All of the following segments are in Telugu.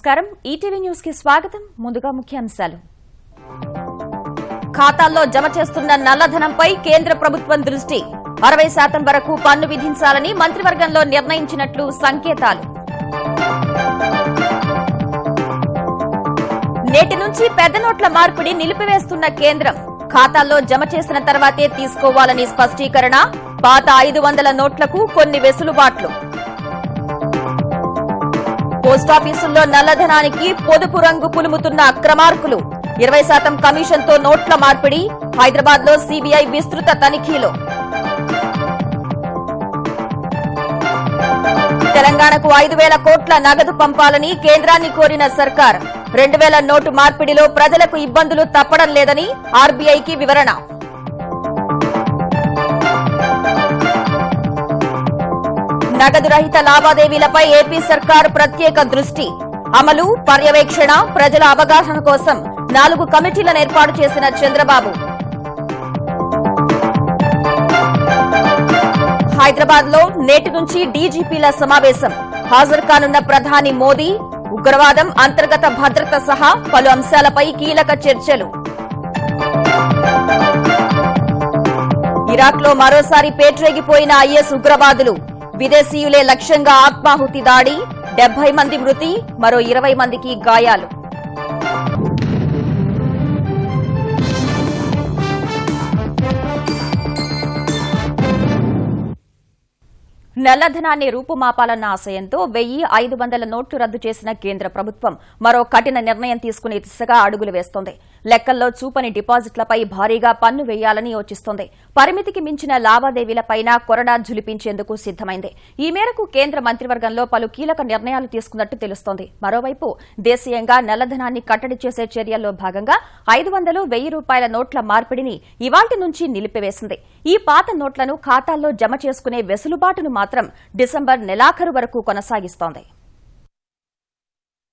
నమస్కారం ఈటీవీ న్యూస్ కి స్వాగతం ముందుగా ముఖ్యాంశాలు ఖాతాల్లో జమ చేస్తున్న నల్లధనంపై కేంద్ర ప్రభుత్వం దృష్టి 60% వరకు పన్ను విధించాలని మంత్రివర్గంలో నిర్ణయించినట్లు సంకేతాలు నేటి నుంచి పెద్ద నోట్ల మార్పిడి నిలిపివేస్తున్న కేంద్రం ఖాతాల్లో జమ చేసిన తర్వాతే తీసుకోవాలని స్పష్టీకరణ పాత 500 నోట్లకు కొన్ని వెసులుబాట్లు పోస్టాఫీసుల్లో నల్లధనానికి పొదుపు రంగు పులుముతున్న అక్రమార్కులు 20% కమిషన్తో నోట్ల మార్పిడి హైదరాబాద్ లో సీబీఐ విస్తృత తనిఖీలు తెలంగాణకు 5,000 కోట్ల నగదు పంపాలని కేంద్రాన్ని కోరిన సర్కార్ 2,000 నోటు మార్పిడిలో ప్రజలకు ఇబ్బందులు తప్పడం లేదని ఆర్బీఐకి వివరణ నగదు రహిత లావాదేవీలపై ఏపీ సర్కార్ ప్రత్యేక దృష్టి అమలు పర్యవేక్షణ ప్రజల అవగాహన కోసం 4 కమిటీలను ఏర్పాటు చేసిన చంద్రబాబు హైదరాబాద్ లో నేటి నుంచి డీజీపీల సమావేశం హాజరు కానున్న ప్రధాని మోదీ ఉగ్రవాదం అంతర్గత భద్రత సహా పలు అంశాలపై కీలక చర్చలు ఇరాక్ లో మరోసారి పేట్రేగిపోయిన ఐఎస్ ఉగ్రవాదులు విదేశీయులే లక్ష్యంగా ఆత్మాహుతి దాడి 70 మంది మృతి మరో 20 మందికి గాయాలు నల్లధనాన్ని రూపుమాపాలన్న ఆశయంతో 1,500 నోట్లు రద్దు చేసిన కేంద్ర ప్రభుత్వం మరో కఠిన నిర్ణయం తీసుకునే దిశగా అడుగులు వేస్తోంది లెక్కల్లో చూపని డిపాజిట్లపై భారీగా పన్ను వేయాలని యోచిస్తోంది పరిమితికి మించిన లావాదేవీలపైన కొరడా జులిపించేందుకు సిద్దమైంది ఈ మేరకు కేంద్ర మంత్రివర్గంలో పలు కీలక నిర్ణయాలు తీసుకున్నట్టు తెలుస్తోంది మరోవైపు దేశీయంగా నల్లధనాన్ని కట్టడి చేసే చర్యల్లో భాగంగా 500, 1,000 రూపాయల నోట్ల మార్పిడిని ఇవాళ్టి నుంచి నిలిపివేసింది ఈ పాత నోట్లను ఖాతాల్లో జమ చేసుకునే వెసులుబాటును మాత్రం డిసెంబర్ నెలాఖరు వరకు కొనసాగిస్తోంది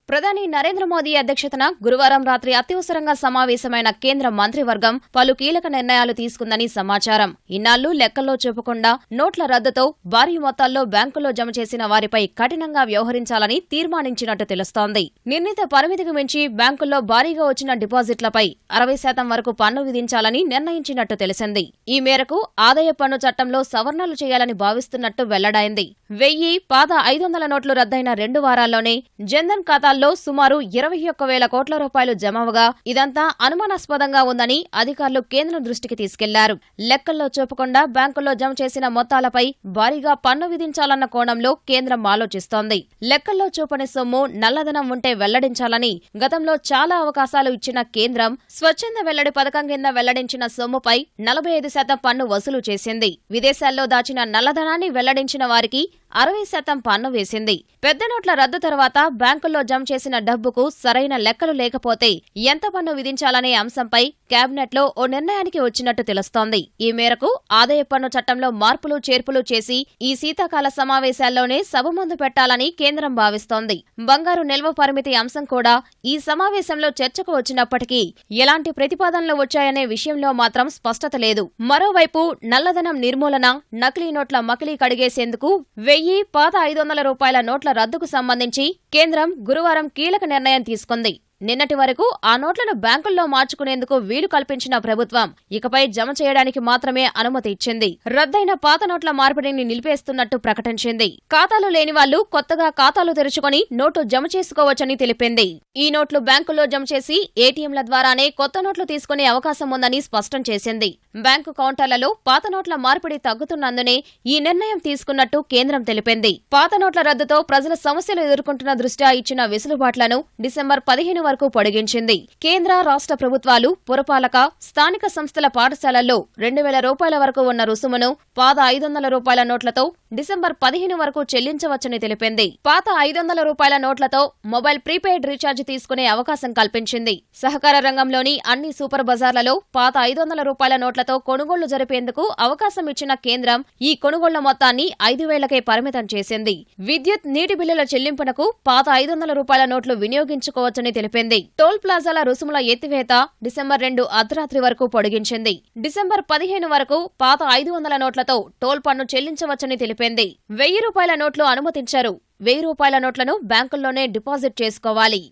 ప్రధాని నరేంద్ర మోదీ అధ్యక్షతన గురువారం రాత్రి అత్యవసరంగా సమావేశమైన కేంద్ర మంత్రివర్గం పలు కీలక నిర్ణయాలు తీసుకుందని సమాచారం ఇన్నాళ్లు లెక్కల్లో చూపకుండా నోట్ల రద్దుతో భారీ మొత్తాల్లో బ్యాంకుల్లో జమ చేసిన వారిపై కఠినంగా వ్యవహరించాలని తీర్మానించినట్టు తెలుస్తోంది నిర్ణీత పరిమితికి మించి బ్యాంకుల్లో భారీగా వచ్చిన డిపాజిట్లపై 60% వరకు పన్ను విధించాలని నిర్ణయించినట్టు తెలిసింది ఈ మేరకు ఆదాయ పన్ను చట్టంలో సవరణలు చేయాలని భావిస్తున్నట్టు వెల్లడైంది 1,000 పాత 500 నోట్లు రద్దయిన 2 వారాల్లోనే జన్ధన్ ఖాతాల్లో సుమారు 21,000 కోట్ల రూపాయలు జమవగా ఇదంతా అనుమానాస్పదంగా ఉందని అధికారులు కేంద్రం దృష్టికి తీసుకెళ్లారు లెక్కల్లో చూపకుండా బ్యాంకుల్లో జమ చేసిన మొత్తాలపై భారీగా పన్ను విధించాలన్న కోణంలో కేంద్రం ఆలోచిస్తోంది లెక్కల్లో చూపని సొమ్ము నల్లధనం ఉంటే వెల్లడించాలని గతంలో చాలా అవకాశాలు ఇచ్చిన కేంద్రం స్వచ్ఛంద వెల్లడి పథకం కింద వెల్లడించిన సొమ్ముపై 45% పన్ను వసూలు చేసింది విదేశాల్లో దాచిన నల్లధనాన్ని వెల్లడించిన వారికి 60% పన్ను వేసింది పెద్ద నోట్ల రద్దు తర్వాత బ్యాంకుల్లో జమ చేసిన డబ్బుకు సరైన లెక్కలు లేకపోతే ఎంత పన్ను విధించాలనే అంశంపై కేబినెట్లో ఓ నిర్ణయానికి వచ్చినట్టు తెలుస్తోంది ఈ మేరకు ఆదాయ పన్ను చట్టంలో మార్పులు చేర్పులు చేసి ఈ శీతాకాల సమావేశాల్లోనే సభ ముందు పెట్టాలని కేంద్రం భావిస్తోంది బంగారు నిల్వ పరిమితి అంశం కూడా ఈ సమావేశంలో చర్చకు వచ్చినప్పటికీ ఎలాంటి ప్రతిపాదనలు వచ్చాయనే విషయంలో మాత్రం స్పష్టత లేదు మరోవైపు నల్లధనం నిర్మూలన నకిలీ నోట్ల మకిలీ కడిగేసేందుకు 1,000 పాత 500 రూపాయల నోట్ల రద్దుకు సంబంధించి కేంద్రం గురువారం కీలక నిర్ణయం తీసుకుంది నిన్నటి వరకు ఆ నోట్లను బ్యాంకుల్లో మార్చుకునేందుకు వీలు కల్పించిన ప్రభుత్వం ఇకపై జమ చేయడానికి మాత్రమే అనుమతి ఇచ్చింది రద్దయిన పాత నోట్ల మార్పిడిని నిలిపేస్తున్నట్టు ప్రకటించింది ఖాతాలు లేని వాళ్లు కొత్తగా ఖాతాలు తెరుచుకుని నోటు జమ చేసుకోవచ్చని తెలిపింది ఈ నోట్లు బ్యాంకుల్లో జమ చేసి ఏటీఎంల ద్వారానే కొత్త నోట్లు తీసుకునే అవకాశం ఉందని స్పష్టం చేసింది బ్యాంకు కౌంటర్లలో పాత నోట్ల మార్పిడి తగ్గుతున్నందునే ఈ నిర్ణయం తీసుకున్నట్టు కేంద్రం తెలిపింది పాత నోట్ల రద్దుతో ప్రజల సమస్యలు ఎదుర్కొంటున్న దృష్ట్యా ఇచ్చిన వెసులుబాట్లను డిసెంబర్ 15 వరకు పొడిగించింది కేంద్ర రాష్ట్ర ప్రభుత్వాలు పురపాలక స్థానిక సంస్థల పాఠశాలల్లో 2,000 రూపాయల వరకు ఉన్న రుసుమును పాత 500 రూపాయల నోట్లతో డిసెంబర్ 15 వరకు చెల్లించవచ్చని తెలిపింది పాత 500 రూపాయల నోట్లతో మొబైల్ ప్రీపెయిడ్ రీఛార్జ్ తీసుకునే అవకాశం కల్పించింది సహకార రంగంలోని అన్ని సూపర్ బజార్లలో పాత 500 రూపాయల నోట్లతో కొనుగోళ్లు జరిపేందుకు అవకాశం ఇచ్చిన కేంద్రం ఈ కొనుగోళ్ల మొత్తాన్ని 5,000కే పరిమితం చేసింది విద్యుత్ నీటి బిల్లుల చెల్లింపునకు పాత 500 రూపాయల నోట్లు వినియోగించుకోవచ్చని తెలిపింది తెలిపింది. టోల్ ప్లాజాల రుసుముల ఎత్తివేత డిసెంబర్ 2 అర్ధరాత్రి వరకు పొడిగించింది. డిసెంబర్ 15 వరకు పాత 500 నోట్లతో టోల్ పన్ను చెల్లించవచ్చని తెలిపింది. 1000 రూపాయల నోట్లు అనుమతించారు. 1000 రూపాయల నోట్లను బ్యాంకుల్లోనే డిపాజిట్ చేసుకోవాలి.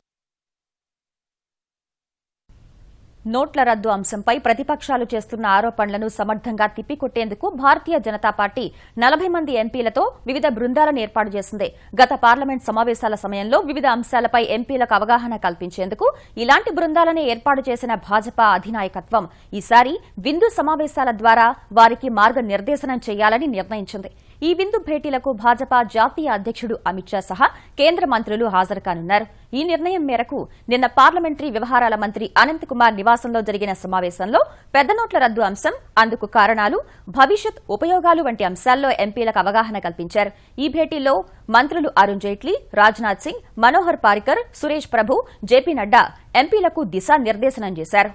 నోట్ల రద్దు అంశంపై ప్రతిపక్షాలు చేస్తున్న ఆరోపణలను సమర్థంగా తిప్పికొట్టేందుకు భారతీయ జనతా పార్టీ 40 మంది ఎంపీలతో వివిధ బృందాలను ఏర్పాటు చేసింది. గత పార్లమెంట్ సమావేశాల సమయంలో వివిధ అంశాలపై ఎంపీలకు అవగాహన కల్పించేందుకు ఇలాంటి బృందాలను ఏర్పాటు చేసిన భాజపా అధినాయకత్వం ఈసారి విందు సమావేశాల ద్వారా వారికి మార్గనిర్దేశనం చేయాలని నిర్ణయించింది. ఈ విందు భేటీలకు భాజపా జాతీయ అధ్యక్షుడు అమిత్ షా సహా కేంద్ర మంత్రులు హాజరుకానున్నారు. ఈ నిర్ణయం మేరకు నిన్న పార్లమెంటరీ వ్యవహారాల మంత్రి అనంత్ కుమార్ నివాసంలో జరిగిన సమావేశంలో పెద్ద నోట్ల రద్దు అంశం, అందుకు కారణాలు, భవిష్యత్ ఉపయోగాలు వంటి అంశాల్లో ఎంపీలకు అవగాహన కల్పించారు. ఈ భేటీలో మంత్రులు అరుణ్ జైట్లీ, రాజ్నాథ్ సింగ్, మనోహర్ పారికర్, సురేష్ ప్రభు, జేపీ నడ్డా ఎంపీలకు దిశానిర్దేశనం చేశారు.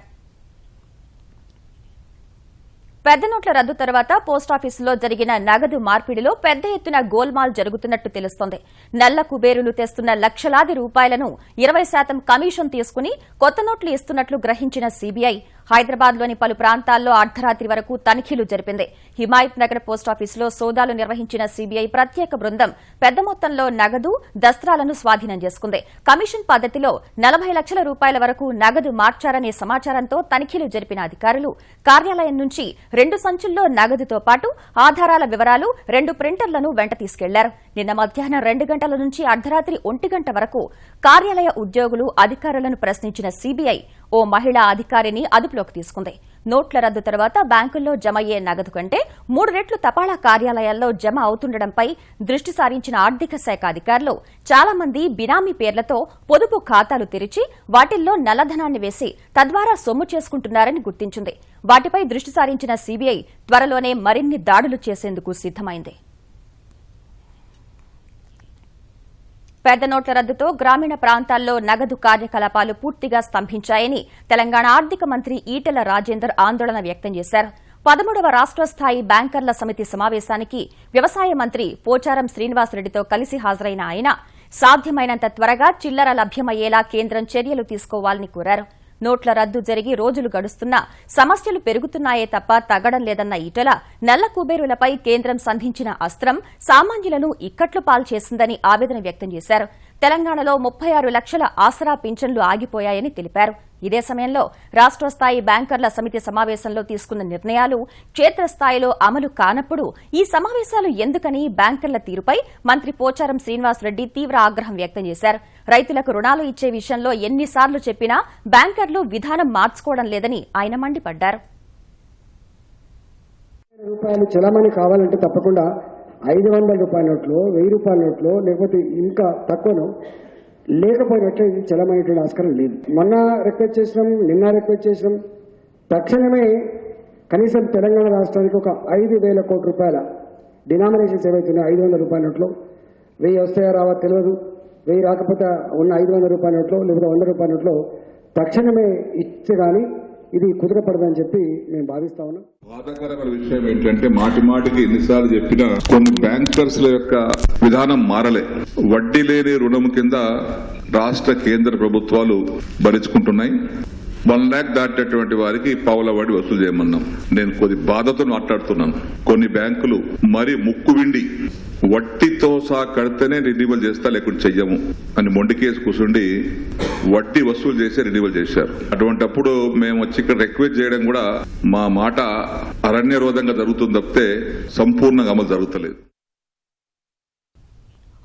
పెద్ద నోట్ల రద్దు తర్వాత పోస్టాఫీసులో జరిగిన నగదు మార్పిడిలో పెద్ద ఎత్తున గోల్మాల్ జరుగుతున్నట్టు తెలుస్తోంది. నల్ల కుబేరులు తెస్తున్న లక్షలాది రూపాయలను 20% కమిషన్ తీసుకుని కొత్త నోట్లు ఇస్తున్నట్లు గ్రహించిన సీబీఐ హైదరాబాద్లోని పలు ప్రాంతాల్లో అర్ధరాత్రి వరకు తనిఖీలు జరిపింది. హిమాయత్ నగర్ పోస్టాఫీసులో సోదాలు నిర్వహించిన సీబీఐ ప్రత్యేక బృందం పెద్ద మొత్తంలో నగదు, దస్త్రాలను స్వాధీనం చేసుకుంది. కమిషన్ పద్దతిలో 40 లక్షల రూపాయల వరకు నగదు మార్చారనే సమాచారంతో తనిఖీలు జరిపిన అధికారులు కార్యాలయం నుంచి 2 సంచుల్లో నగదుతో పాటు ఆధారాల వివరాలు, 2 ప్రింటర్లను వెంట తీసుకెళ్లారు. నిన్న మధ్యాహ్నం 2 గంటల నుంచి అర్ధరాత్రి 1 గంట వరకు కార్యాలయ ఉద్యోగులు, అధికారులను ప్రశ్నించిన సీబీఐ ఓ మహిళా అధికారిని అదుపులోకి తీసుకుంది. నోట్ల రద్దు తర్వాత బ్యాంకుల్లో జమయ్యే నగదు కంటే 3 రెట్లు తపాలా కార్యాలయాల్లో జమ అవుతుండటంపై దృష్టి సారించిన ఆర్థిక శాఖ అధికారులు చాలా మంది బినామీ పేర్లతో పొదుపు ఖాతాలు తెరిచి వాటిల్లో నల్లధనాన్ని వేసి తద్వారా సొమ్ము చేసుకుంటున్నారని గుర్తించింది. వాటిపై దృష్టి సారించిన సీబీఐ త్వరలోనే మరిన్ని దాడులు చేసేందుకు సిద్దమైంది. పెద్ద నోట్ల రద్దుతో గ్రామీణ ప్రాంతాల్లో నగదు కార్యకలాపాలు పూర్తిగా స్తంభించాయని తెలంగాణ ఆర్థిక మంత్రి ఈటెల రాజేందర్ ఆందోళన వ్యక్తం చేశారు. 13వ రాష్ట్ర స్థాయి బ్యాంకర్ల సమితి సమావేశానికి వ్యవసాయ మంత్రి పోచారం శ్రీనివాసరెడ్డితో కలిసి హాజరైన ఆయన సాధ్యమైనంత త్వరగా చిల్లర లభ్యమయ్యేలా కేంద్రం చర్యలు తీసుకోవాలని కోరారు. నోట్ల రద్దు జరిగి రోజులు గడుస్తున్నా సమస్యలు పెరుగుతున్నాయే తప్ప తగ్గడం లేదన్న ఈటెల నల్ల కుబేరులపై కేంద్రం సంధించిన అస్త్రం సామాన్యులను ఇక్కట్లు పాల్చేసిందని ఆవేదన వ్యక్తం చేశారు. తెలంగాణలో 36 లక్షల ఆసరా పింఛన్లు ఆగిపోయాయని తెలిపారు. ఇదే సమయంలో రాష్ట్ర స్థాయి బ్యాంకర్ల సమితి సమావేశంలో తీసుకున్న నిర్ణయాలు క్షేత్రస్థాయిలో అమలు కానప్పుడు ఈ సమావేశాలు ఎందుకని బ్యాంకర్ల తీరుపై మంత్రి పోచారం శ్రీనివాసరెడ్డి తీవ్ర ఆగ్రహం వ్యక్తం చేశారు. రైతులకు రుణాలు ఇచ్చే విషయంలో ఎన్నిసార్లు చెప్పినా బ్యాంకర్లు విధానం మార్చుకోవడం లేదని ఆయన మండిపడ్డారు. రూపాయలు చలామణి కావాలంటే తప్పకుండా 500 రూపాయల నోట్లో, 1000 రూపాయల నోట్లో, లేకపోతే ఇంకా తక్కువనో లేకపోయినట్టు చలమైనటువంటి ఆస్కారం లేదు. మొన్న రిక్వెస్ట్ చేసినాం, నిన్న రిక్వెస్ట్ చేసినాం. తక్షణమే కనీసం తెలంగాణ రాష్ట్రానికి ఒక 5,000 కోట్ల రూపాయల డినామినేషన్స్ ఏవైతున్నాయో 500 రూపాయల నోట్లో 1000 వస్తాయో రావో తెలియదు. 1000 రాకపోతే ఉన్న 500 రూపాయల నోట్లో లేకపోతే 100 రూపాయల నోట్లో తక్షణమే ఇచ్చే కానీ ఇది కుదరపడదని చెప్పి మేము భావిస్తా ఉన్నాం. బాధాకరమైన విషయం ఏంటంటే మాటికి ఎన్నిసార్లు చెప్పినా కొన్ని బ్యాంకర్స్ యొక్క విధానం మారలే. వడ్డీ లేని రుణం కింద రాష్ట్ర కేంద్ర ప్రభుత్వాలు భరించుకుంటున్నాయి. 1 lakh దాటేటువంటి వారికి పావుల వడ్డీ వసూలు చేయమన్నాం. నేను కొద్ది బాధతో మాట్లాడుతున్నాను. కొన్ని బ్యాంకులు మరి ముక్కువిండి వడ్డీతో సహా కడితేనే రెన్యువల్ చేస్తా లేకుంటే చెయ్యము అని మొండికేసి కూర్చుండి వడ్డీ వసూలు చేసి రెన్యువల్ చేశారు. అటువంటప్పుడు మేము వచ్చి ఇక్కడ రిక్వెస్ట్ చేయడం కూడా మా మాట అరణ్యరోధంగా జరుగుతుంది తప్పితే సంపూర్ణంగా అమలు జరుగుతలేదు.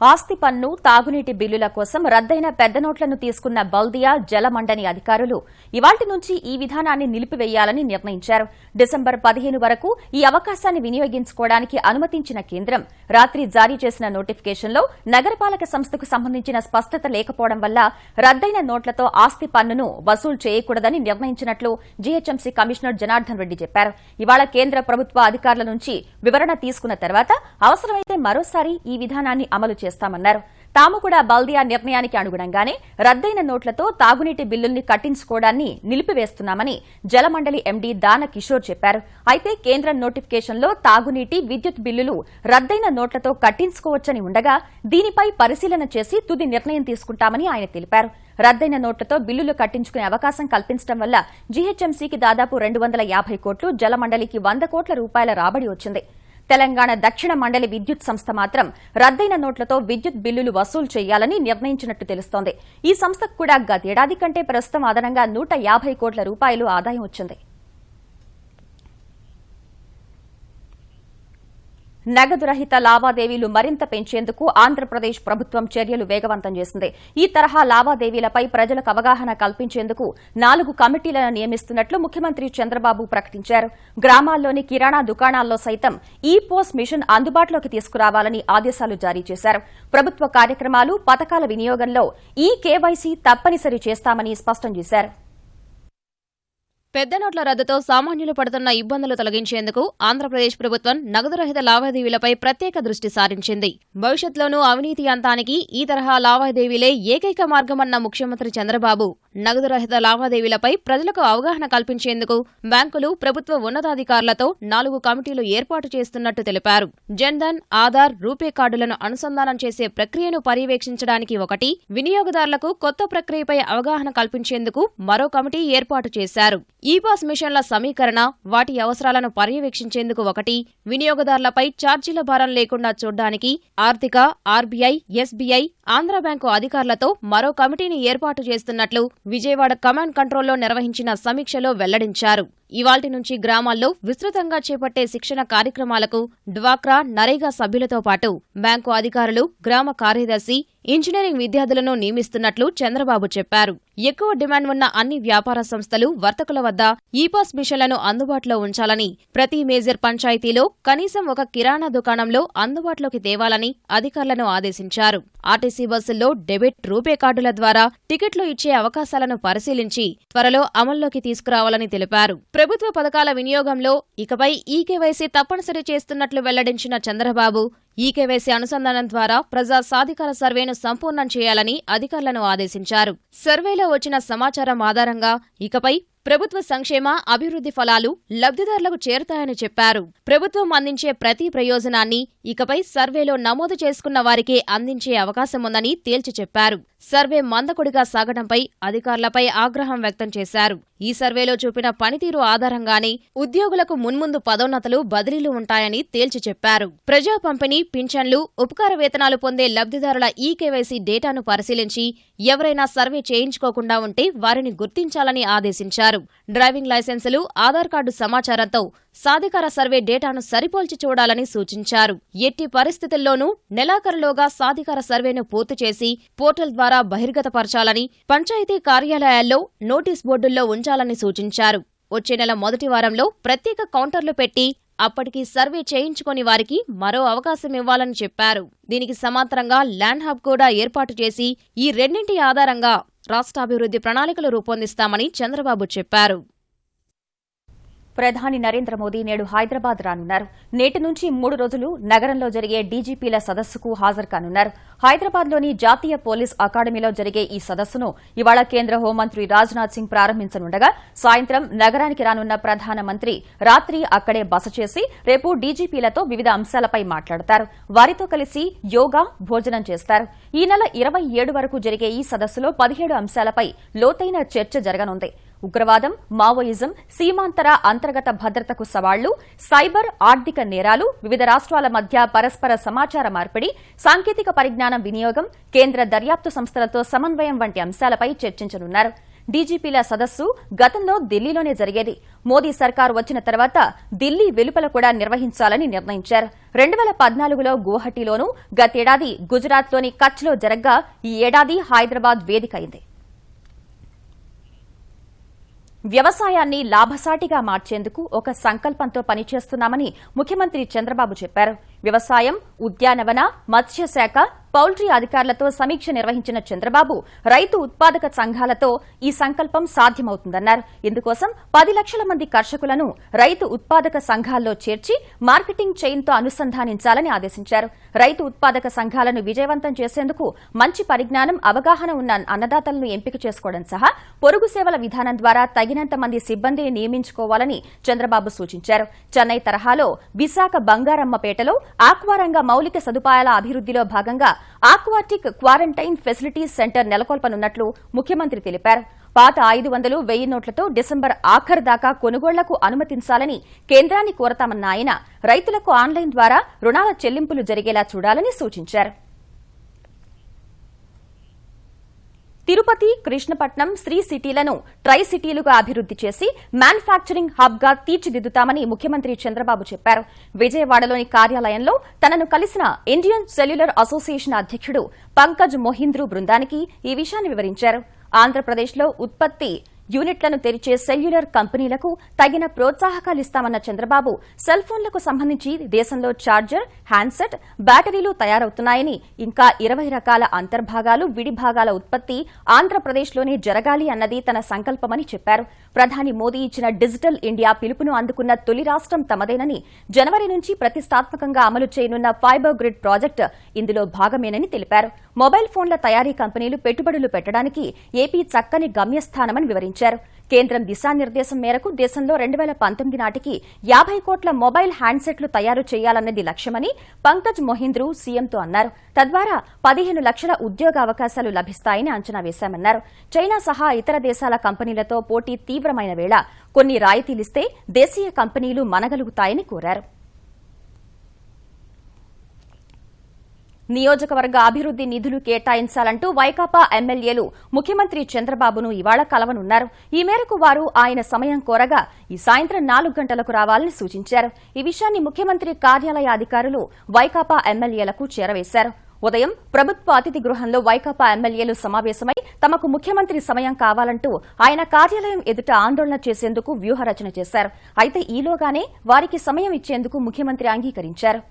ఆస్తి పన్ను, తాగునీటి బిల్లుల కోసం రద్దయిన పెద్ద నోట్లను తీసుకున్న బల్దియా, జలమండలి అధికారులు ఇవాళ్టి నుంచి ఈ విధానాన్ని నిలిపివేయాలని నిర్ణయించారు. డిసెంబర్ 15 వరకు ఈ అవకాశాన్ని వినియోగించుకోవడానికి అనుమతించిన కేంద్రం రాత్రి జారీ చేసిన నోటిఫికేషన్లో నగరపాలక సంస్థకు సంబంధించిన స్పష్టత లేకపోవడం వల్ల రద్దయిన నోట్లతో ఆస్తి పన్నును వసూలు చేయకూడదని నిర్ణయించినట్లు జీహెచ్ఎంసీ కమిషనర్ జనార్దన్ రెడ్డి చెప్పారు. ఇవాళ కేంద్ర ప్రభుత్వ అధికారుల నుంచి వివరణ తీసుకున్న తర్వాత అవసరమైతే మరోసారి ఈ విధానాన్ని అమలు చేస్తామన్నారు. తాము కూడా బల్దియా నిర్ణయానికి అనుగుణంగానే రద్దయిన నోట్లతో తాగునీటి బిల్లుల్ని కట్టించుకోవడాన్ని నిలిపివేస్తున్నామని జలమండలి ఎండీ దాన కిషోర్ చెప్పారు. అయితే కేంద్రం నోటిఫికేషన్లో తాగునీటి, విద్యుత్ బిల్లులు రద్దయిన నోట్లతో కట్టించుకోవచ్చని ఉండగా దీనిపై పరిశీలన చేసి తుది నిర్ణయం తీసుకుంటామని ఆయన తెలిపారు. రద్దయిన నోట్లతో బిల్లులు కట్టించుకునే అవకాశం కల్పించడం వల్ల జీహెచ్ఎంసీకి దాదాపు 250 కోట్లు, జలమండలికి 100 కోట్ల రూపాయల రాబడి వచ్చింది. తెలంగాణ దక్షిణ మండలి విద్యుత్ సంస్థ మాత్రం రద్దయిన నోట్లతో విద్యుత్ బిల్లులు వసూలు చేయాలని నిర్ణయించినట్టు తెలుస్తోంది. ఈ సంస్థకు కూడా గతేడాది కంటే ప్రస్తుతం అదనంగా 150 కోట్ల రూపాయలు ఆదాయం వచ్చింది. నగదు రహిత లావాదేవీలు మరింత పెంచేందుకు ఆంధ్రప్రదేశ్ ప్రభుత్వం చర్యలు వేగవంతం చేసింది. ఈ తరహా లావాదేవీలపై ప్రజలకు అవగాహన కల్పించేందుకు 4 కమిటీలను నియమిస్తున్నట్లు ముఖ్యమంత్రి చంద్రబాబు ప్రకటించారు. గ్రామాల్లోని కిరాణా దుకాణాల్లో సైతం ఈ పోస్ మిషన్ అందుబాటులోకి తీసుకురావాలని ఆదేశాలు జారీ చేశారు. ప్రభుత్వ కార్యక్రమాలు, పథకాల వినియోగంలో ఈ కేవైసీ తప్పనిసరి చేస్తామని స్పష్టం చేశారు. పెద్ద నోట్ల రద్దుతో సామాన్యులు పడుతున్న ఇబ్బందులు తొలగించేందుకు ఆంధ్రప్రదేశ్ ప్రభుత్వం నగదు రహిత లావాదేవీలపై ప్రత్యేక దృష్టి సారించింది. భవిష్యత్తులోనూ అవినీతి అంతానికి ఈ తరహా లావాదేవీలే ఏకైక మార్గమన్న ముఖ్యమంత్రి చంద్రబాబు నగదు రహిత లావాదేవీలపై ప్రజలకు అవగాహన కల్పించేందుకు బ్యాంకులు, ప్రభుత్వ ఉన్నతాధికారులతో 4 కమిటీలు ఏర్పాటు చేస్తున్నట్టు తెలిపారు. జన్ధన్, ఆధార్, రూపే కార్డులను అనుసంధానం చేసే ప్రక్రియను పర్యవేక్షించడానికి ఒకటి, వినియోగదారులకు కొత్త ప్రక్రియపై అవగాహన కల్పించేందుకు మరో కమిటీ ఏర్పాటు చేశారు. ఈ-పాస్ మిషన్ల సమీకరణ, వాటి అవసరాలను పర్యవేక్షించేందుకు ఒకటి, వినియోగదారులపై ఛార్జీల భారం లేకుండా చూడ్డానికి ఆర్థిక, ఆర్బీఐ, ఎస్బీఐ, ఆంధ్ర బ్యాంకు అధికారులతో మరో కమిటీని ఏర్పాటు చేస్తున్నట్లు విజయవాడ కమాండ్ కంట్రోల్లో నిర్వహించిన సమీక్షలో వెల్లడించారు. ఇవాల్టి నుంచి గ్రామాల్లో విస్తృతంగా చేపట్టే శిక్షణ కార్యక్రమాలకు డ్వాక్రా, నరేగా సభ్యులతో పాటు బ్యాంకు అధికారులు, గ్రామ కార్యదర్శి, ఇంజనీరింగ్ విద్యార్థులను నియమిస్తున్నట్లు చంద్రబాబు చెప్పారు. ఎక్కువ డిమాండ్ ఉన్న అన్ని వ్యాపార సంస్థలు, వర్తకుల వద్ద ఈ-పాస్ మిషన్లను అందుబాటులో ఉంచాలని, ప్రతి మేజర్ పంచాయతీలో కనీసం ఒక కిరాణా దుకాణంలో అందుబాటులోకి తేవాలని అధికారులను ఆదేశించారు. ఆర్టీసీ బస్సుల్లో డెబిట్, రూపే కార్డుల ద్వారా టికెట్లు ఇచ్చే అవకాశాలను పరిశీలించి త్వరలో అమల్లోకి తీసుకురావాలని తెలిపారు. ప్రభుత్వ పథకాల వినియోగంలో ఇకపై ఈకేవైసీ తప్పనిసరి చేస్తున్నట్లు వెల్లడించిన చంద్రబాబు ఈకేవైసీ అనుసంధానం ద్వారా ప్రజా సాధికార సర్వేను సంపూర్ణం చేయాలని అధికారులను ఆదేశించారు. సర్వేలో వచ్చిన సమాచారం ఆధారంగా ఇకపై ప్రభుత్వ సంక్షేమ, అభివృద్ధి ఫలాలు లబ్ధిదారులకు చేరుతాయని చెప్పారు. ప్రభుత్వం అందించే ప్రతి ప్రయోజనాన్ని ఇకపై సర్వేలో నమోదు చేసుకున్న వారికే అందించే అవకాశముందని తేల్చి చెప్పారు. సర్వే మందకొడిగా సాగడంపై అధికారులపై ఆగ్రహం వ్యక్తం చేశారు. ఈ సర్వేలో చూపిన పనితీరు ఆధారంగానే ఉద్యోగులకు మున్ముందు పదోన్నతులు, బదిలీలు ఉంటాయని తేల్చి చెప్పారు. ప్రజా పంపిణీ, పింఛన్లు, ఉపకార వేతనాలు పొందే లబ్ధిదారుల ఈకేవైసీ డేటాను పరిశీలించి ఎవరైనా సర్వే చేయించుకోకుండా ఉంటే వారిని గుర్తించాలని ఆదేశించారు. డ్రైవింగ్ లైసెన్సులు, ఆధార్ కార్డు సమాచారంతో సాధికార సర్వే డేటాను సరిపోల్చి చూడాలని సూచించారు. ఎట్టి పరిస్థితుల్లోనూ నెలాఖరులోగా సాధికార సర్వేను పూర్తి చేసి పోర్టల్ ద్వారా బహిర్గతపరచాలని, పంచాయతీ కార్యాలయాల్లో నోటీస్ బోర్డుల్లో ఉంచాలని సూచించారు. వచ్చే నెల మొదటి వారంలో ప్రత్యేక కౌంటర్లు పెట్టి అప్పటికి సర్వే చేయించుకుని వారికి మరో అవకాశం ఇవ్వాలని చెప్పారు. దీనికి సమాంతరంగా ల్యాండ్ హబ్ కూడా ఏర్పాటు చేసి ఈ రెండింటి ఆధారంగా రాష్ట్రాభివృద్ధి ప్రణాళికలు రూపొందిస్తామని చంద్రబాబు చెప్పారు. ప్రధాని నరేంద్ర మోదీ నేడు హైదరాబాద్ రానున్నారు. నేటి నుంచి 3 రోజులు నగరంలో జరిగే డీజీపీల సదస్సుకు హాజరు కానున్నారు. హైదరాబాద్లోని జాతీయ పోలీస్ అకాడమీలో జరిగే ఈ సదస్సును ఇవాళ కేంద్ర హోంమంత్రి రాజ్నాథ్ సింగ్ ప్రారంభించనుండగా సాయంత్రం నగరానికి రానున్న ప్రధానమంత్రి రాత్రి అక్కడే బస చేసి రేపు డీజీపీలతో వివిధ అంశాలపై మాట్లాడతారు. వారితో కలిసి యోగా, భోజనం చేస్తారు. ఈ నెల 27 వరకు జరిగే ఈ సదస్సులో 17 అంశాలపై లోతైన చర్చ జరగనుంది. ఉగ్రవాదం, మావోయిజం, సీమాంతర అంతర్గత భద్రతకు సవాళ్లు, సైబర్, ఆర్థిక నేరాలు, వివిధ రాష్ట్రాల మధ్య పరస్పర సమాచార మార్పిడి, సాంకేతిక పరిజ్ఞానం వినియోగం, కేంద్ర దర్యాప్తు సంస్థలతో సమన్వయం వంటి అంశాలపై చర్చించనున్నారు. డీజీపీల సదస్సు గతంలో ఢిల్లీలోనే జరిగేది. మోదీ సర్కారు వచ్చిన తర్వాత ఢిల్లీ వెలుపల కూడా నిర్వహించాలని నిర్ణయించారు. 2014లో గువాహటీలోనూ, గతేడాది గుజరాత్లోని కచ్లో జరగ్గా ఈ ఏడాది హైదరాబాద్ వేదికైంది. వ్యవసాయాన్ని లాభసాటిగా మార్చేందుకు ఒక సంకల్పంతో పనిచేస్తున్నామని ముఖ్యమంత్రి చంద్రబాబు చెప్పారు. వ్యవసాయం, ఉద్యానవన, మత్స్యశాఖ, పౌల్ట్రీ అధికారులతో సమీక్ష నిర్వహించిన చంద్రబాబు రైతు ఉత్పాదక సంఘాలతో ఈ సంకల్పం సాధ్యమవుతుందన్నారు. ఇందుకోసం 10 లక్షల మంది కర్షకులను రైతు ఉత్పాదక సంఘాల్లో చేర్చి మార్కెటింగ్ చైన్తో అనుసంధానించాలని ఆదేశించారు. రైతు ఉత్పాదక సంఘాలను విజయవంతం చేసేందుకు మంచి పరిజ్ఞానం, అవగాహన ఉన్న అన్నదాతలను ఎంపిక చేసుకోవడం సహా పొరుగు సేవల విధానం ద్వారా తగినంత మంది సిబ్బందిని నియమించుకోవాలని చంద్రబాబు సూచించారు. చెన్నై తరహాలో విశాఖ బంగారమ్మపేటలో ఆక్వారంగ మౌలిక సదుపాయాల అభివృద్దిలో భాగంగా ఆక్వాటిక్ క్వారంటైన్ ఫెసిలిటీస్ సెంటర్ నెలకొల్పనున్నట్లు ముఖ్యమంత్రి తెలిపారు. పాత 500, 1000 నోట్లతో డిసెంబర్ ఆఖరు దాకా కొనుగోళ్లకు అనుమతించాలని కేంద్రాన్ని కోరతామన్న ఆయన రైతులకు ఆన్లైన్ ద్వారా రుణాల చెల్లింపులు జరిగేలా చూడాలని సూచించారు. తిరుపతి, కృష్ణపట్నం, శ్రీ సిటీలను ట్రై సిటీలుగా అభివృద్ది చేసి మ్యానుఫ్యాక్చరింగ్ హబ్ గా తీర్చిదిద్దుతామని ముఖ్యమంత్రి చంద్రబాబు చెప్పారు. విజయవాడలోని కార్యాలయంలో తనను కలిసిన ఇండియన్ సెల్యులర్ అసోసియేషన్ అధ్యకుడు పంకజ్ మొహింద్రు బృందానికి ఈ విషయాన్ని వివరించారు. ఆంధ్రప్రదేశ్లో ఉత్పత్తి యూనిట్లను తెరిచే సెల్యులర్ కంపెనీలకు తగిన ప్రోత్సాహకాలిస్తామన్న చంద్రబాబు సెల్ ఫోన్లకు సంబంధించి దేశంలో ఛార్జర్, హ్యాండ్సెట్, బ్యాటరీలు తయారవుతున్నాయని, ఇంకా 20 రకాల అంతర్భాగాలు, విడిభాగాల ఉత్పత్తి ఆంధ్రప్రదేశ్లోనే జరగాలి అన్నది తన సంకల్పమని చెప్పారు. ప్రధాని మోదీ ఇచ్చిన డిజిటల్ ఇండియా పిలుపును అందుకున్న తొలి రాష్ట్రం తమదేనని, జనవరి నుంచి ప్రతిష్టాత్మకంగా అమలు చేయనున్న ఫైబర్ గ్రిడ్ ప్రాజెక్టు ఇందులో భాగమేనని తెలిపారు. మొబైల్ ఫోన్ల తయారీ కంపెనీలు పెట్టుబడులు పెట్టడానికి ఏపీ చక్కని గమ్యస్థానమని వివరించారు. కేంద్రం దిశానిర్దేశం మేరకు దేశంలో 2019 నాటికి 50 కోట్ల మొబైల్ హ్యాండ్సెట్లు తయారు చేయాలన్నది లక్ష్యమని పంకజ్ మొహింద్రు సీఎంతో అన్నారు. తద్వారా 15 లక్షల ఉద్యోగావకాశాలు లభిస్తాయని అంచనా వేశామన్నారు. చైనా సహా ఇతర దేశాల కంపెనీలతో పోటీ తీవ్రమైన వేళ కొన్ని రాయితీలిస్తే దేశీయ కంపెనీలు మనగలుగుతాయని కోరారు. నియోజకవర్గ అభివృద్ది నిధులు కేటాయించాలంటూ వైకాపా ఎమ్మెల్యేలు ముఖ్యమంత్రి చంద్రబాబును ఇవాళ కలవనున్నారు. ఈ మేరకు వారు ఆయన సమయం కోరగా ఈ సాయంత్రం 4 గంటలకు రావాలని సూచించారు. ఈ విషయాన్ని ముఖ్యమంత్రి కార్యాలయ అధికారులు వైకాపా ఎమ్మెల్యేలకు చేరవేశారు. ఉదయం ప్రభుత్వ అతిథి గృహంలో వైకాపా ఎమ్మెల్యేలు సమావేశమై తమకు ముఖ్యమంత్రి సమయం కావాలంటూ ఆయన కార్యాలయం ఎదుట ఆందోళన చేసేందుకు వ్యూహరచన చేశారు. అయితే ఈలోగానే వారికి సమయం ఇచ్చేందుకు ముఖ్యమంత్రి అంగీకరించారు.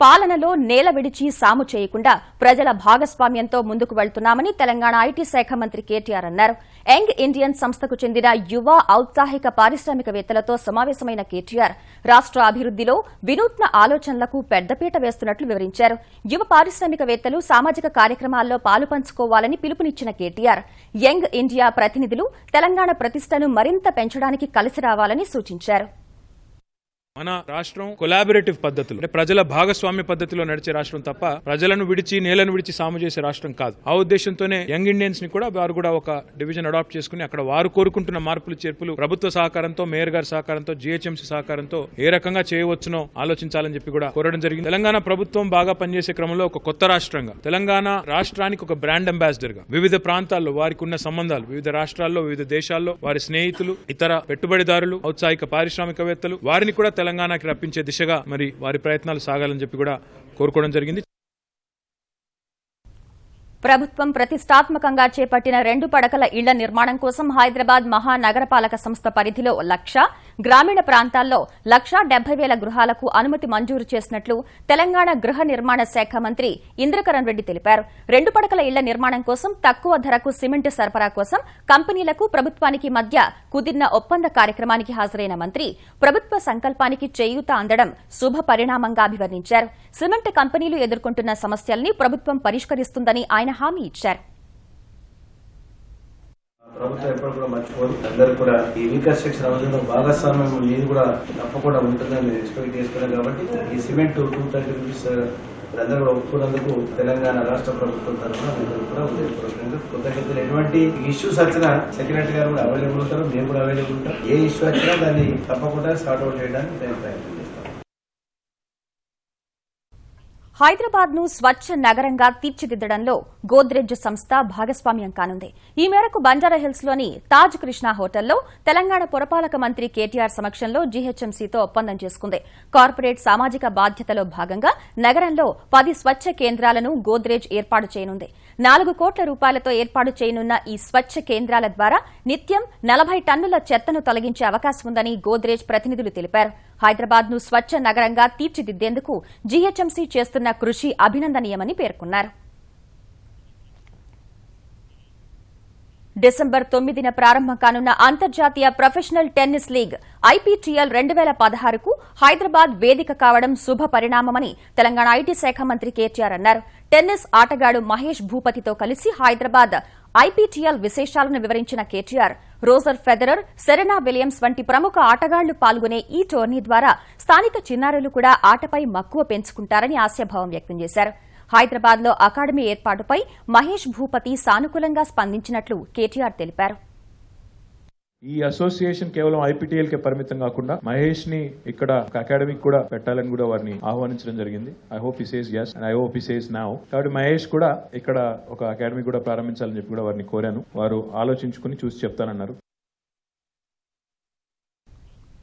పాలనలో నేల విడిచి సాము చేయకుండా ప్రజల భాగస్వామ్యంతో ముందుకు వెళ్తున్నామని తెలంగాణ ఐటీ శాఖ మంత్రి కేటీఆర్ అన్నారు. యంగ్ ఇండియన్ సంస్థకు చెందిన యువ ఔత్సాహిక పారిశ్రామికవేత్తలతో సమావేశమైన కేటీఆర్ రాష్ట్ర అభివృద్దిలో వినూత్న ఆలోచనలకు పెద్దపీట వేస్తున్నట్లు వివరించారు. యువ పారిశ్రామికవేత్తలు సామాజిక కార్యక్రమాల్లో పాలుపంచుకోవాలని పిలుపునిచ్చిన కేటీఆర్ యంగ్ ఇండియా ప్రతినిధులు తెలంగాణ ప్రతిష్టను మరింత పెంచడానికి కలిసి రావాలని సూచించారు. మన రాష్ట్రం కొలాబరేటివ్ పద్ధతులు, అంటే ప్రజల భాగస్వామ్య పద్ధతిలో నడిచే రాష్ట్రం తప్ప ప్రజలను విడిచి నేలను విడిచి సాము చేసే రాష్ట్రం కాదు. ఆ ఉద్దేశంతోనే యంగ్ ఇండియన్స్ ని కూడా వారు కూడా ఒక డివిజన్ అడాప్ట్ చేసుకుని అక్కడ వారు కోరుకుంటున్న మార్పులు చేర్పులు ప్రభుత్వ సహకారంతో, మేయర్ గారి సహకారంతో, జీహెచ్ఎంసీ సహకారంతో ఏ రకంగా చేయవచ్చునో ఆలోచించాలని చెప్పి కూడా కోరడం జరిగింది. తెలంగాణ ప్రభుత్వం బాగా పనిచేసే క్రమంలో ఒక కొత్త రాష్ట్రంగా తెలంగాణ రాష్ట్రానికి ఒక బ్రాండ్ అంబాసిడర్ గా వివిధ ప్రాంతాల్లో వారికి ఉన్న సంబంధాలు, వివిధ రాష్ట్రాల్లో, వివిధ దేశాల్లో వారి స్నేహితులు, ఇతర పెట్టుబడిదారులు, ఔత్సాహిక పారిశ్రామికవేత్తలు వారిని కూడా తెలంగాణకి రప్పించే దిశగా మరి వారి ప్రయత్నాలు సాగాలని చెప్పి కూడా కోరుకోవడం జరిగింది. ప్రభుత్వం ప్రతిష్టాత్మకంగా చేపట్టిన 2 పడకల ఇళ్ల నిర్మాణం కోసం హైదరాబాద్ మహానగరపాలక సంస్థ పరిధిలో 1,00,000, గ్రామీణ ప్రాంతాల్లో 1,70,000 గృహాలకు అనుమతి మంజూరు చేసినట్లు తెలంగాణ గృహ నిర్మాణ శాఖ మంత్రి ఇంద్రకరణ్ రెడ్డి తెలిపారు. 2 పడకల ఇళ్ల నిర్మాణం కోసం తక్కువ ధరకు సిమెంట్ సరఫరా కోసం కంపెనీలకు ప్రభుత్వానికి మధ్య కుదిరిన ఒప్పంద కార్యక్రమానికి హాజరైన మంత్రి ప్రభుత్వ సంకల్పానికి చేయూత అందడం శుభ పరిణామంగా అభివర్ణించారు. సిమెంట్ కంపెనీలు ఎదుర్కొంటున్న సమస్యల్ని ప్రభుత్వం పరిష్కరిస్తుందని ఆయన హామీ ఇచ్చారు. ప్రభుత్వం ఎప్పుడు కూడా మర్చిపోదు. అందరూ కూడా ఈ రీకన్స్ట్రక్షన్ అవసరంలో భాగస్వామ్యం ఇది కూడా తప్పకుండా ఉంటుందని నేను ఎక్స్పెక్ట్ చేసుకున్నాను. కాబట్టి ఈ సిమెంట్ 230 రూపీస్ అందరూ కూడా ఒప్పుకున్నందుకు తెలంగాణ రాష్ట్ర ప్రభుత్వం తరఫున అందరూ కూడా ఉదయపూర్వకంగా కృతజ్ఞతలు. ఎటువంటి ఇష్యూస్ వచ్చినా సెక్రటరీ గారు కూడా అవైలబుల్ ఉంటారు, మేము కూడా అవైలబుల్ ఉంటాం. ఏ ఇష్యూ వచ్చినా దాన్ని తప్పకుండా సార్ట్ అవుట్ చేయడానికి ప్రయత్నం చేస్తాం. హైదరాబాద్ ను స్వచ్ఛ నగరంగా తీర్చిదిద్దడంలో గోద్రెజ్ సంస్థ భాగస్వామ్యం కానుంది. ఈ మేరకు బంజారాహిల్స్ లోని తాజ్ కృష్ణ హోటల్లో తెలంగాణ పురపాలక మంత్రి కేటీఆర్ సమక్షంలో జీహెచ్ఎంసీతో ఒప్పందం చేసుకుంది. కార్పొరేట్ సామాజిక బాధ్యతలో భాగంగా నగరంలో 10 స్వచ్ఛ కేంద్రాలను గోద్రెజ్ ఏర్పాటు చేయనుంది. 4 కోట్ల రూపాయలతో ఏర్పాటు చేయనున్న ఈ స్వచ్ఛ కేంద్రాల ద్వారా నిత్యం 40 టన్నుల చెత్తను తొలగించే అవకాశం ఉందని గోద్రెజ్ ప్రతినిధులు తెలిపారు. హైదరాబాద్ ను స్వచ్ఛ నగరంగా తీర్చిదిద్దేందుకు జీహెచ్ఎంసీ చేస్తున్న కృషి అభినందనీయమని పేర్కొన్నారు. డిసెంబర్ 9న ప్రారంభం కానున్న అంతర్జాతీయ ప్రొఫెషనల్ టెన్నిస్ లీగ్ IPTL 2016కు హైదరాబాద్ వేదిక కావడం శుభ పరిణామమని తెలంగాణ ఐటీ శాఖ మంత్రి కేటీఆర్ అన్నారు. టెన్నిస్ ఆటగాడు మహేష్ భూపతితో కలిసి హైదరాబాద్ IPTL విశేషాలను వివరించిన KTR Roger Federer, Serena Williams వంటి ప్రముఖ ఆటగాళ్లు పాల్గొనే ఈ టోర్నీ ద్వారా స్థానిక చిన్నారులు కూడా ఆటపై మక్కువ పెంచుకుంటారని ఆశాభావం వ్యక్తం చేశారు. హైదరాబాద్ లో అకాడమీ ఏర్పాటుపై మహేష్ భూపతి సానుకూలంగా స్పందించినట్లు కేటీఆర్ తెలిపారు. ఈ అసోసియేషన్ కేవలం IPTL కే పరిమితం కాకుండా మహేష్ ని ఇక్కడ అకాడమీకి కూడా పెట్టాలని కూడా వారిని ఆహ్వానించడం జరిగింది. I hope he says yes and I hope he says now. కాబట్టి మహేష్ కూడా ఇక్కడ ఒక అకాడమీ కూడా ప్రారంభించాలని చెప్పి కూడా వారిని కోరాను. వారు ఆలోచించుకుని చూసి చెప్తానన్నారు.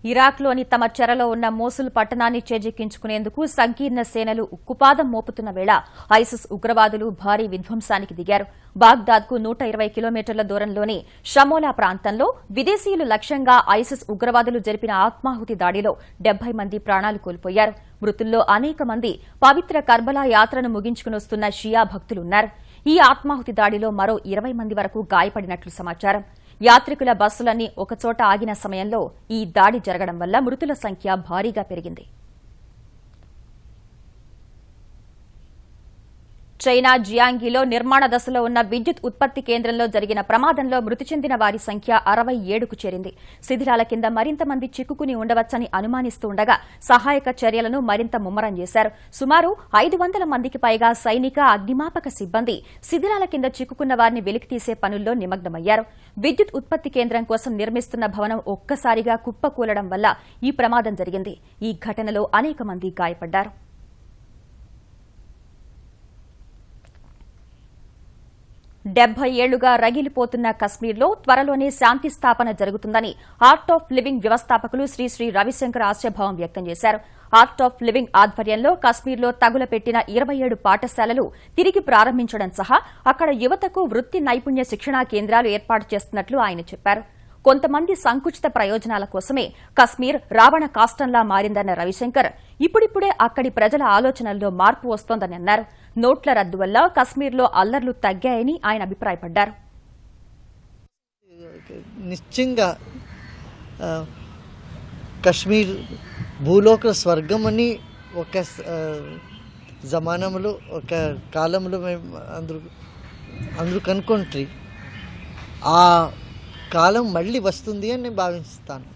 ఇరాక్లోని తమ చెరలో ఉన్న మోసుల్ పట్టణాన్ని చేజిక్కించుకునేందుకు సంకీర్ణ సేనలు ఉక్కుపాదం మోపుతున్న వేళ ఐసిస్ ఉగ్రవాదులు భారీ విధ్వంసానికి దిగారు. బాగ్దాద్కు 120 కిలోమీటర్ల దూరంలోని షమోలా ప్రాంతంలో విదేశీయులు లక్ష్యంగా ఐసిస్ ఉగ్రవాదులు జరిపిన ఆత్మాహుతి దాడిలో 70 మంది ప్రాణాలు కోల్పోయారు. మృతుల్లో అనేక మంది పవిత్ర కర్బలా యాత్రను ముగించుకునొస్తున్న షియా భక్తులున్నారు. ఈ ఆత్మాహుతి దాడిలో మరో 20 మంది వరకు గాయపడినట్లు సమాచారం. యాత్రికుల బస్సులన్నీ ఒకచోట ఆగిన సమయంలో ఈ దాడి జరగడం వల్ల మృతుల సంఖ్య భారీగా పెరిగింది. చైనా జియాంగిలో నిర్మాణ దశలో ఉన్న విద్యుత్ ఉత్పత్తి కేంద్రంలో జరిగిన ప్రమాదంలో మృతి చెందిన వారి సంఖ్య 67కు చేరింది. శిథిలాల కింద మరింత మంది చిక్కుకుని ఉండవచ్చని అనుమానిస్తుండగా సహాయక చర్యలను మరింత ముమ్మరం చేశారు. సుమారు 500 మందికి పైగా సైనిక, అగ్నిమాపక సిబ్బంది శిథిలాల కింద చిక్కుకున్న వారిని వెలికితీసే పనుల్లో నిమగ్నమయ్యారు. విద్యుత్ ఉత్పత్తి కేంద్రం కోసం నిర్మిస్తున్న భవనం ఒక్కసారిగా కుప్పకూలడం వల్ల ఈ ప్రమాదం జరిగింది. ఈ ఘటనలో అనేక మంది గాయపడ్డారు. ఏళ్లుగా రగిలిపోతున్న కశ్మీర్లో త్వరలోనే శాంతి స్థాపన జరుగుతుందని ఆర్ట్ ఆఫ్ లివింగ్ వ్యవస్థాపకులు శ్రీ రవిశంకర్ ఆశాభావం వ్యక్తం చేశారు. ఆర్ట్ ఆఫ్ లివింగ్ ఆధ్వర్యంలో కశ్మీర్లో తగులపెట్టిన 27 పాఠశాలలు తిరిగి ప్రారంభించడం సహా అక్కడ యువతకు వృత్తి నైపుణ్య శిక్షణా కేంద్రాలు ఏర్పాటు చేస్తున్నట్లు ఆయన చెప్పారు. కొంతమంది సంకుచిత ప్రయోజనాల కోసమే కశ్మీర్ రావణ కాష్టంలా మారిందన్న రవిశంకర్ ఇప్పుడిప్పుడే అక్కడి ప్రజల ఆలోచనల్లో మార్పు వస్తోందని అన్నారు. నోట్ల రద్దు వల్ల కశ్మీర్లో అల్లర్లు తగ్గాయని ఆయన అభిప్రాయపడ్డారు. నిశ్చయంగా కశ్మీర్ భూలోక స్వర్గం అని ఒక జమానంలో, ఒక కాలంలో మేము అందరూ కనుక్కుంటే ఆ కాలం మళ్ళీ వస్తుంది అని నేను భావిస్తాను.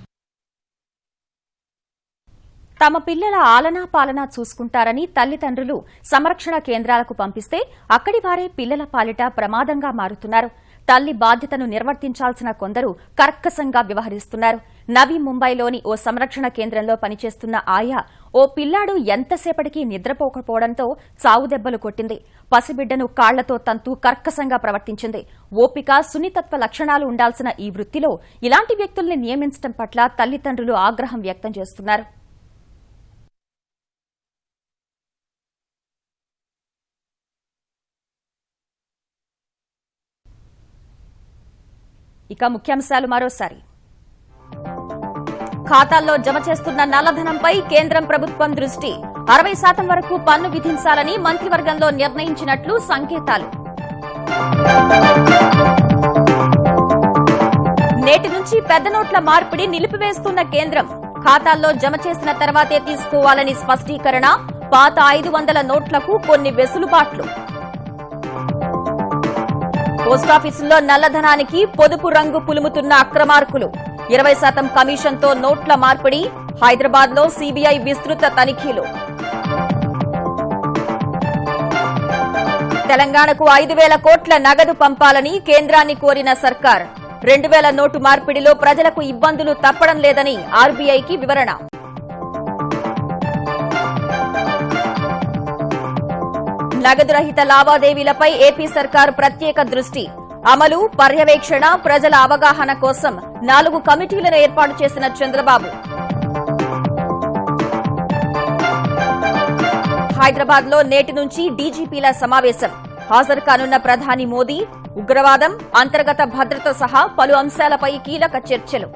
తమ పిల్లల ఆలనా పాలనా చూసుకుంటారని తల్లిదండ్రులు సంరక్షణ కేంద్రాలకు పంపిస్తే అక్కడి వారే పిల్లల పాలిట ప్రమాదంగా మారుతున్నారు. తల్లి బాధ్యతను నిర్వర్తించాల్సిన కొందరు కర్కశంగా వ్యవహరిస్తున్నారు. నవీ ముంబైలోని ఓ సంరక్షణ కేంద్రంలో పనిచేస్తున్న ఆయా ఓ పిల్లాడు ఎంతసేపటికి నిద్రపోకపోవడంతో చావుదెబ్బలు కొట్టింది. పసిబిడ్డను కాళ్లతో తంతూ కర్కశంగా ప్రవర్తించింది. ఓపిక, సున్నితత్వ లక్షణాలు ఉండాల్సిన ఈ వృత్తిలో ఇలాంటి వ్యక్తుల్ని నియమించడం పట్ల తల్లిదండ్రులు ఆగ్రహం వ్యక్తం చేస్తున్నారు. ఇక ముఖ్యాంశాలు మరోసారి. ఖాతాల్లో జమ చేస్తున్న నల్లధనంపై కేంద్రం ప్రభుత్వం దృష్టి. 60% వరకు పన్ను విధించాలని మంత్రివర్గంలో నిర్ణయించినట్లు సంకేతాలు. నేటి నుంచి పెద్ద నోట్ల మార్పిడి నిలిపివేస్తున్న కేంద్రం. ఖాతాల్లో జమ చేసిన తర్వాతే తీసుకోవాలని స్పష్టీకరణ. పాత 500 నోట్లకు కొన్ని వెసులుబాట్లు. పోస్టాఫీసుల్లో నల్లధనానికి పొదుపు రంగు పులుముతున్న అక్రమార్కులు. 20% కమిషన్తో నోట్ల మార్పిడి. హైదరాబాద్ లో సీబీఐ విస్తృత తనిఖీలు. తెలంగాణకు 5,000 కోట్ల నగదు పంపాలని కేంద్రాన్ని కోరిన సర్కార్. 2,000 నోటు మార్పిడిలో ప్రజలకు ఇబ్బందులు తప్పడం లేదని ఆర్బీఐకి వివరణ. నగదు రహిత లావాదేవీలపై ఏపీ సర్కార్ ప్రత్యేక దృష్టి. అమలు, పర్యవేక్షణ, ప్రజల అవగాహన కోసం 4 కమిటీలను ఏర్పాటు చేసిన చంద్రబాబు. హైదరాబాద్ లో నేటి నుంచి డీజీపీల సమావేశం. హాజరు కానున్న ప్రధాని మోదీ. ఉగ్రవాదం, అంతర్గత భద్రత సహా పలు అంశాలపై కీలక చర్చలు.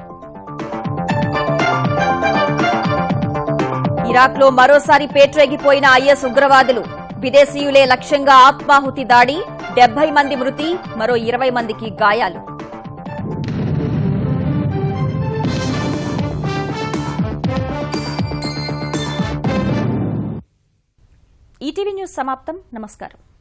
ఇరాక్లో మరోసారి పేట్రేగిపోయిన ఐఎస్ ఉగ్రవాదులు విదేశీయులే లక్ష్యంగా ఆత్మాహుతి దాడి 70 మంది మృతి మరో 20 మందికి గాయాలు. ఈటీవీ న్యూస్ సమాప్తం. నమస్కారం.